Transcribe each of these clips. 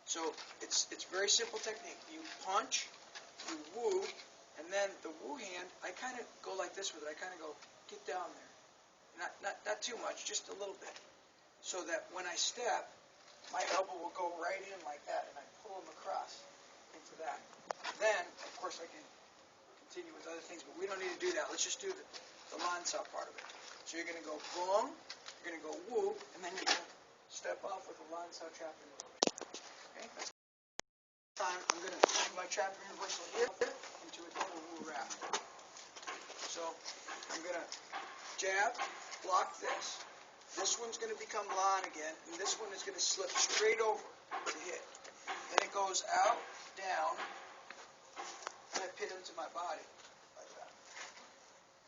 So it's very simple technique. You punch, you woo, and then the woo hand, I kind of go like this with it. I kind of go, get down there. Not too much, just a little bit. So that when I step, my elbow will go right in like that, and I pull them across into that. Then, of course, I can continue with other things, but we don't need to do that. Let's just do the lansao part of it. So you're going to go boom, you're going to go woo, and then you're going to step off with a lansao trapping reversal. Okay? That's time. I'm going to do my trapping reversal here into a double woo wrap. So I'm going to jab, block this. This one's going to become lan again, and this one is going to slip straight over to hit. Then it goes out, down, and I pin him to my body like that.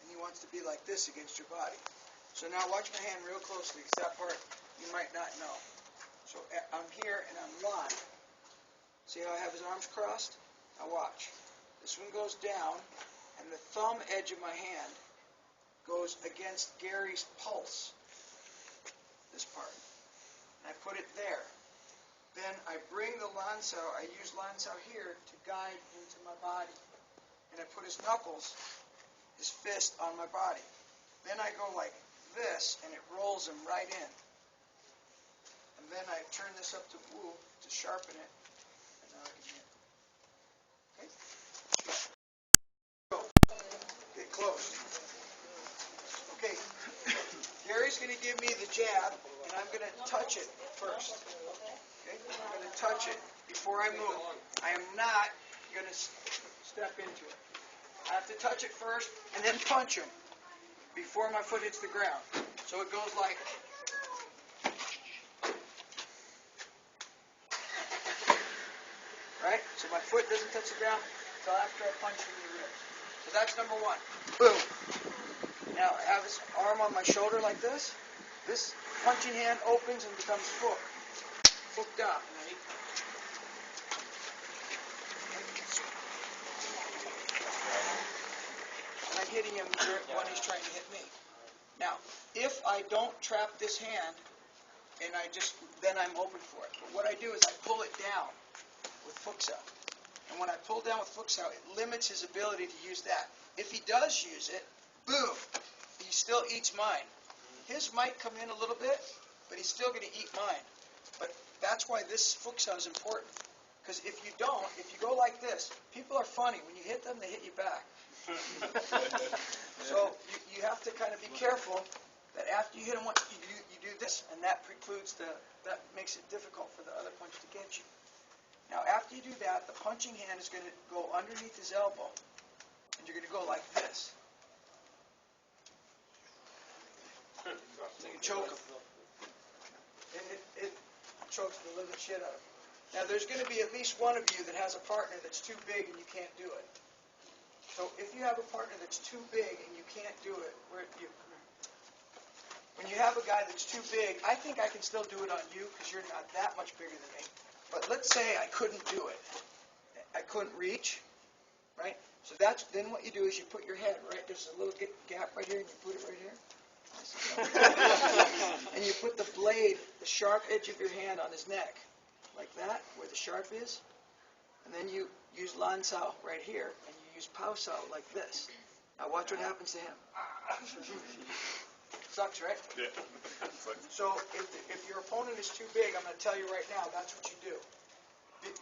And he wants to be like this against your body. So now watch my hand real closely, because that part you might not know. So I'm here and I'm lan. See how I have his arms crossed? Now watch. This one goes down, and the thumb edge of my hand goes against Gary's pulse. This part. And I put it there. Then I bring the lansao, I use lansao here to guide into my body. And I put his knuckles, his fist on my body. Then I go like this, and it rolls him right in. And then I turn this up to woo to sharpen it. And now I can hit. Okay? Go. Get close. Okay. Gary's going to give me the jab, and I'm going to touch it first. Okay? I'm going to touch it before I move. I am not going to step into it. I have to touch it first and then punch him before my foot hits the ground. So it goes like, right? So my foot doesn't touch the ground until after I punch him in the ribs. So that's number one. Boom. Now I have his arm on my shoulder like this. This punching hand opens and becomes hooked up. And I'm hitting him when he's trying to hit me. Now, if I don't trap this hand, and then I'm open for it. But what I do is I pull it down with fuksao. And when I pull down with fuksao, it limits his ability to use that. If he does use it, boom, he still eats mine. His might come in a little bit, but he's still going to eat mine. But that's why this fuksao is important. Because if you don't, if you go like this, people are funny. When you hit them, they hit you back. So you have to kind of be careful that after you hit them once, you do this, and that precludes that makes it difficult for the other punch to get you. Now, after you do that, the punching hand is going to go underneath his elbow, and you're going to go like this. So you choke him. It chokes the living shit out of him. Now, there's going to be at least one of you that has a partner that's too big and you can't do it. So if you have a partner that's too big and you can't do it, when you have a guy that's too big, I think I can still do it on you because you're not that much bigger than me. But let's say I couldn't do it. I couldn't reach, right? So then what you do is you put your head right, there's a little gap right here, and you put it right here. And you put the blade, the sharp edge of your hand on his neck, like that, where the sharp is. And then you use lansao right here, and you use paosao like this. Now watch what happens to him. Sucks, right? Yeah. So if your opponent is too big, I'm going to tell you right now, that's what you do.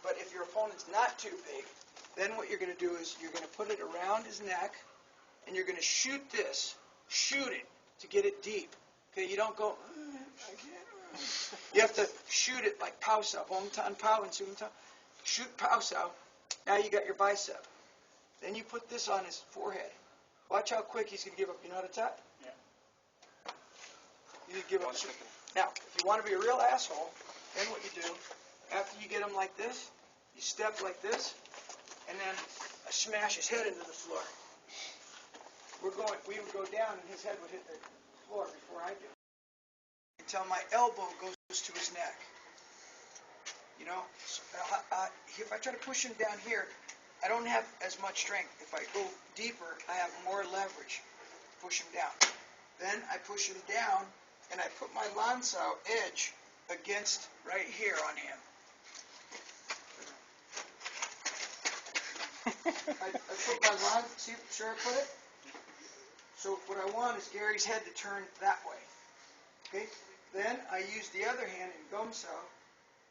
But if your opponent's not too big, then what you're going to do is you're going to put it around his neck, and you're going to shoot this. Shoot it to get it deep. Okay, you don't go, I can't. You have to shoot it like paosao, hong tan pao and sung tan. Shoot paosao. Now you got your bicep. Then you put this on his forehead. Watch how quick he's going to give up. You know how to tap? Yeah. You give up. Now, if you want to be a real asshole, then what you do, after you get him like this, you step like this, and then smash his head into the floor. We would go down, and his head would hit the floor before I do. Until my elbow goes to his neck. You know, so, if I try to push him down here, I don't have as much strength. If I go deeper, I have more leverage. Push him down. Then I push him down, and I put my lansao edge against right here on him. I put my line, see where I put it? So what I want is Gary's head to turn that way. Okay? Then I use the other hand in gum sow,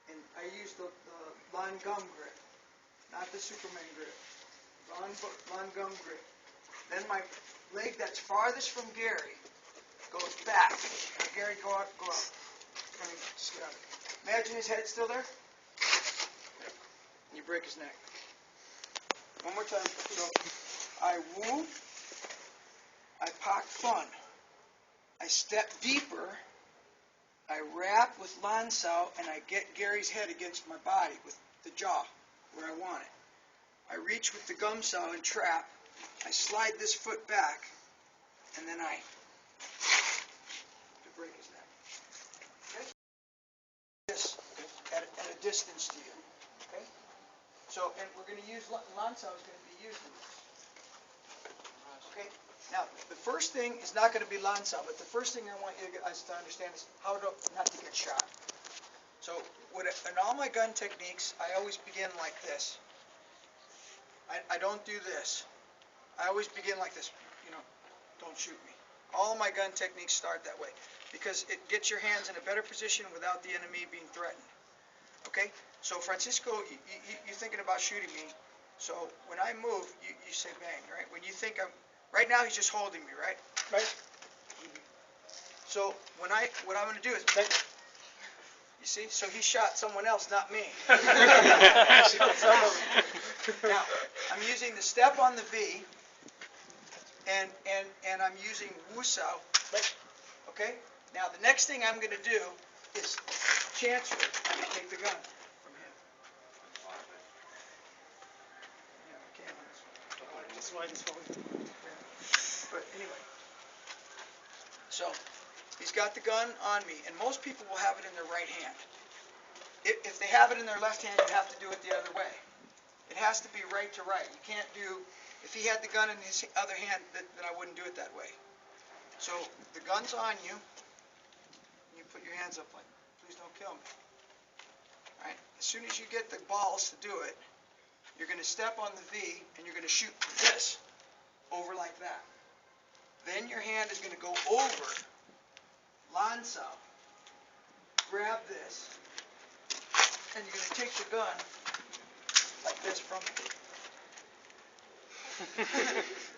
and I use the lawn gum grip, not the Superman grip. Lawn gum grip. Then my leg that's farthest from Gary goes back. Now Gary, go up, go up. Let me just get out of it. Imagine his head's still there. And you break his neck. One more time. So I woo, I pock fun, I step deeper, I wrap with lawn sow, and I get Gary's head against my body with the jaw where I want it. I reach with the gum sow and trap. I slide this foot back, and then I break his neck. Okay? This at a distance to you. Okay? So, and we're going to use lawn sow is going to be used in this. Okay? Now, the first thing is not going to be lawn sow, but the first thing I want you guys to understand is how not to get shot. So, in all my gun techniques, I always begin like this. I don't do this. I always begin like this. You know, don't shoot me. All of my gun techniques start that way because it gets your hands in a better position without the enemy being threatened. Okay? So, Francisco, you're thinking about shooting me. So, when I move, you say bang, right? When you think I'm... Right now, he's just holding me, right? Right. So, what I'm going to do is... You see? So he shot someone else, not me. Now, I'm using the step on the V, and I'm using Wusao. Okay? Now, the next thing I'm going to do is transfer. I'm going to take the gun from him. Yeah, I can't on this one. That's why this one. But anyway. So, he's got the gun on me, and most people will have it in their right hand. If they have it in their left hand, you have to do it the other way. It has to be right to right. You can't do, if he had the gun in his other hand, then I wouldn't do it that way. So, the gun's on you. You put your hands up like, please don't kill me. All right? As soon as you get the balls to do it, you're going to step on the V, and you're going to shoot this over like that. Then your hand is going to go over lawn sow, grab this, and you're going to take the gun like this from me.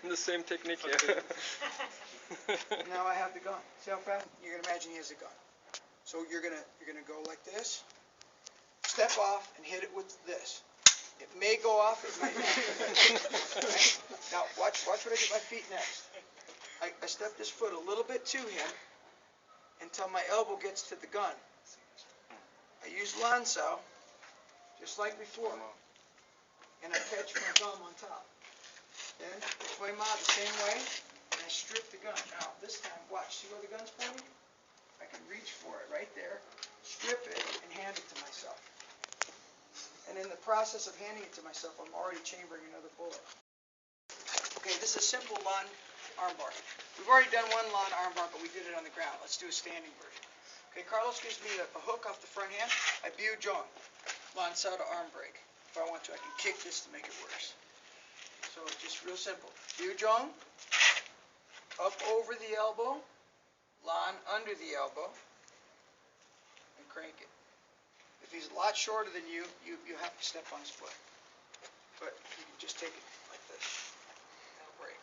The same technique, yeah. Now I have the gun. See how fast? You're going to imagine he has a gun. So you're going to go like this, step off, and hit it with this. It may go off, it might not. Right? Now watch what I get my feet next. I step this foot a little bit to him until my elbow gets to the gun. I use lawn sow, just like before, and I catch my gum on top. Then swing him out the same way, and I strip the gun. Now, this time, watch, see where the gun's pointing? I can reach for it right there, strip it, and hand it to myself. And in the process of handing it to myself, I'm already chambering another bullet. Okay, this is a simple lawn armbar. We've already done one lawn armbar, but we did it on the ground. Let's do a standing version. Okay, Carlos gives me a hook off the front hand. I biu jong, lawn sow to arm break. If I want to, I can kick this to make it worse. So it's just real simple. Biu jong, up over the elbow, lawn under the elbow, and crank it. If he's a lot shorter than you have to step on his foot. But you can just take it like this. That'll break.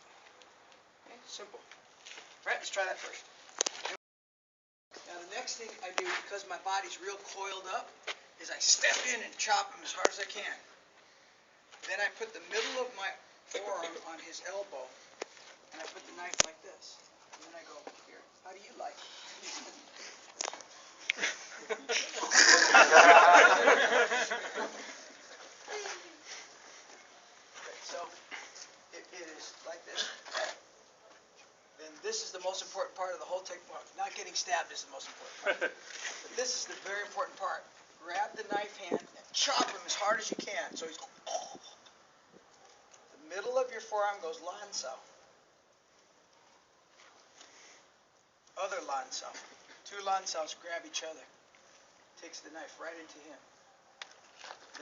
Okay, simple. All right, let's try that first. Now the next thing I do, because my body's real coiled up, is I step in and chop him as hard as I can. Then I put the middle of my forearm on his elbow, and I put the knife like this. And then I go, here, how do you like it? Okay, so it is like this. And this is the most important part of the whole technique. Well, not getting stabbed is the most important part. But this is the very important part. Grab the knife hand and chop him as hard as you can. So he's the middle of your forearm goes lawn sow. Other lawn sow. Two lawn sows grab each other. Takes the knife right into him.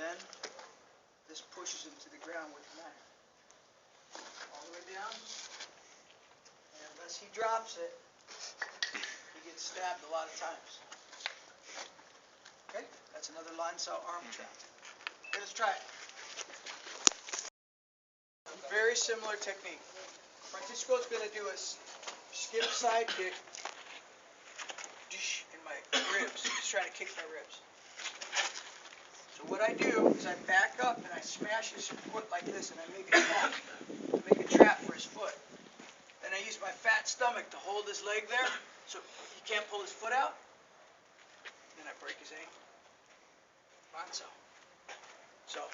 Then this pushes him to the ground with the knife. the way down. And unless he drops it, he gets stabbed a lot of times. Okay, that's another line saw arm trap. Okay, let's try it. Very similar technique. Francisco's going to do a skip side kick in my ribs. He's trying to kick my ribs. So what I do is I back up and I smash his foot like this, and I make a trap for his foot. Then I use my fat stomach to hold his leg there, so he can't pull his foot out. Then I break his ankle. Ranso. So,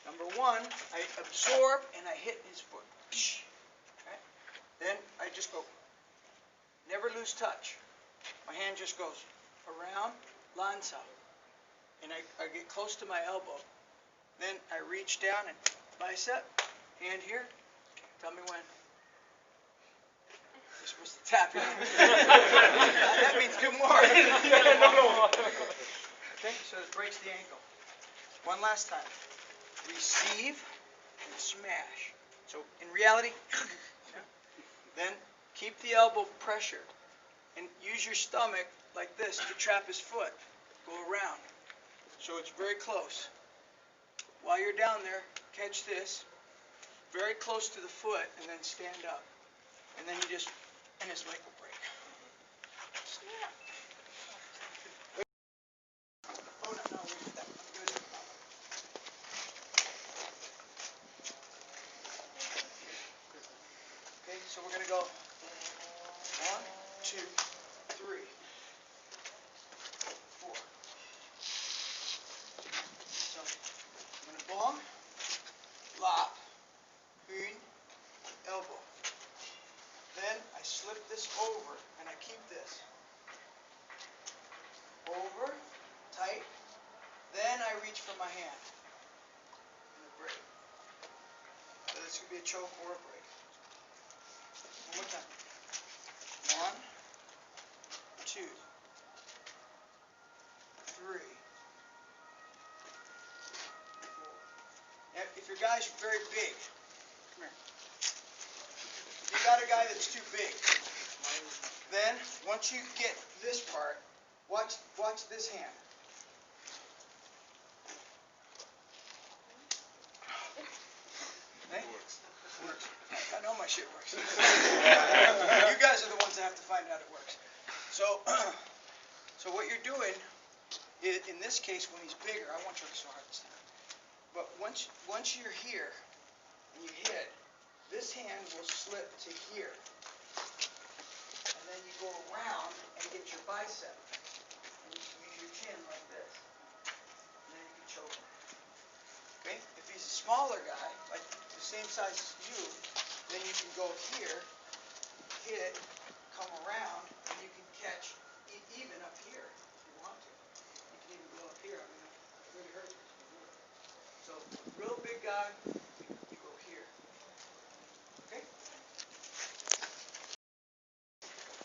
number one, I absorb and I hit his foot. Okay? Then I just go, never lose touch. My hand just goes around, lanza. And I get close to my elbow. Then I reach down and bicep, hand here. Tell me when. You're supposed to tap it. That means do more. Okay, so it breaks the ankle. One last time. Receive and smash. So in reality, then keep the elbow pressured and use your stomach like this to trap his foot. Go around. So it's very close. While you're down there, catch this, very close to the foot, and then stand up. And then you just, and his leg will break. Snap. Oh, no, wait, that. I'm good. Okay, so we're going to go 1, 2, 3, 4. So I'm going to bong, lop, hoon, elbow. Then I slip this over and I keep this. Over, tight. Then I reach for my hand. And a break. So this could be a choke or a break. One more time. 1, 2, 3, 4. Now, if your guy's very big, come here. If you got a guy that's too big, then once you get this part, watch this hand. Hey? Works. I know my shit works. You guys are the ones that have to find out it works. So what you're doing is, in this case, when he's bigger, I won't try so hard this time. But once you're here and you hit, this hand will slip to here, and then you go around and get your bicep, and you can use your chin like this, and then you can choke him. Okay? If he's a smaller guy, like the same size as you, then you can go here, hit, come around, and you can catch even up here if you want to. You can even go up here. I mean, it really hurts. So, real big guy, you go here. Okay?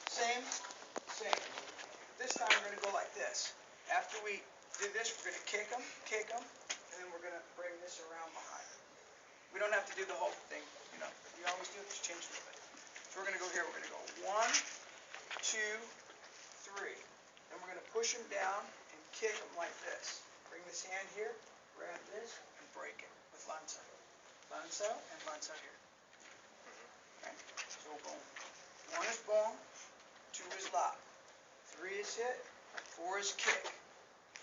Same. This time we're going to go like this. After we do this, we're going to kick him, and then we're going to bring this around behind. We don't have to do the whole thing, you know. You always do it, just change a little bit. So we're going to go here. We're going to go 1, 2, 3. Then we're going to push him down and kick him like this. Bring this hand here, grab this, and break it with lanza. Lanza and lanza here. Okay? So boom. 1 is bong, 2 is lop, 3 is hit, 4 is kick.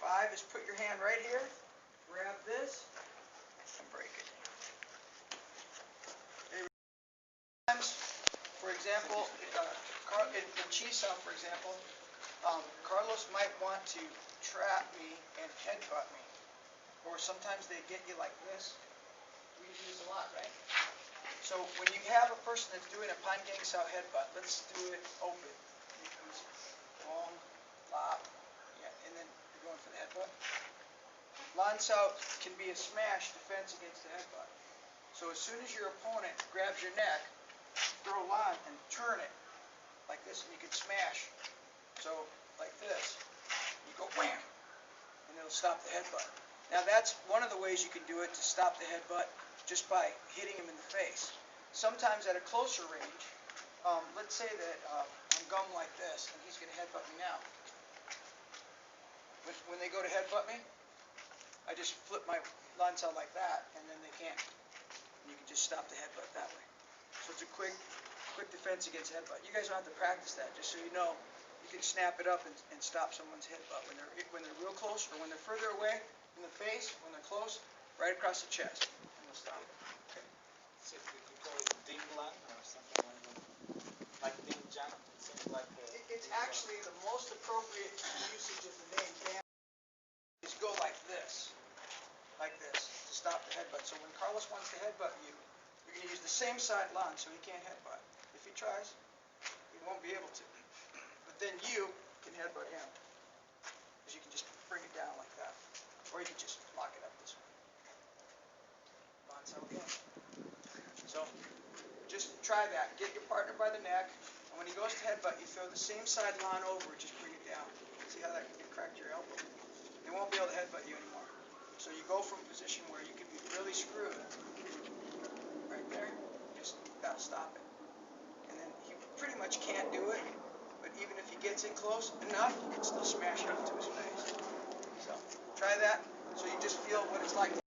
5 is put your hand right here, grab this, and break it. For example, in Chisa, for example, Carlos might want to trap me and headbutt me. Or sometimes they get you like this. We do this a lot, right? So when you have a person that's doing a pangang sao headbutt, let's do it open. Long, lop, yeah, and then you're going for the headbutt. Lan sao can be a smash defense against the headbutt. So as soon as your opponent grabs your neck, throw a line and turn it like this, and you can smash. So like this, you go wham, and it'll stop the headbutt. Now that's one of the ways you can do it to stop the headbutt, just by hitting him in the face. sometimes at a closer range, let's say that I'm gummed like this, and he's going to headbutt me now. When they go to headbutt me, I just flip my lance out like that, and then they can't. And you can just stop the headbutt that way. So it's a quick defense against headbutt. You guys don't have to practice that, just so you know. You can snap it up and stop someone's headbutt when they're real close, or when they're further away in the face, when they're close, right across the chest, and we'll stop it. Okay. So we could call it dinglan or something like that. Like ding jam, it seems like It's actually the most appropriate usage of the name Dan is go like this, to stop the headbutt. So when Carlos wants to headbutt you, you're going to use the same side lance so he can't headbutt. If he tries, he won't be able to. But then you can headbutt him, because you can just bring it down like that. Or you can just lock it up this way. Lance out again. So just try that. Get your partner by the neck, and when he goes to headbutt, you throw the same side line over, just bring it down. See how that can crack your elbow? They won't be able to headbutt you anymore. So you go from a position where you could be really screwed, right there, just gotta stop it. And then he pretty much can't do it, but even if he gets in close enough, you can still smash it into his face. So try that, so you just feel what it's like.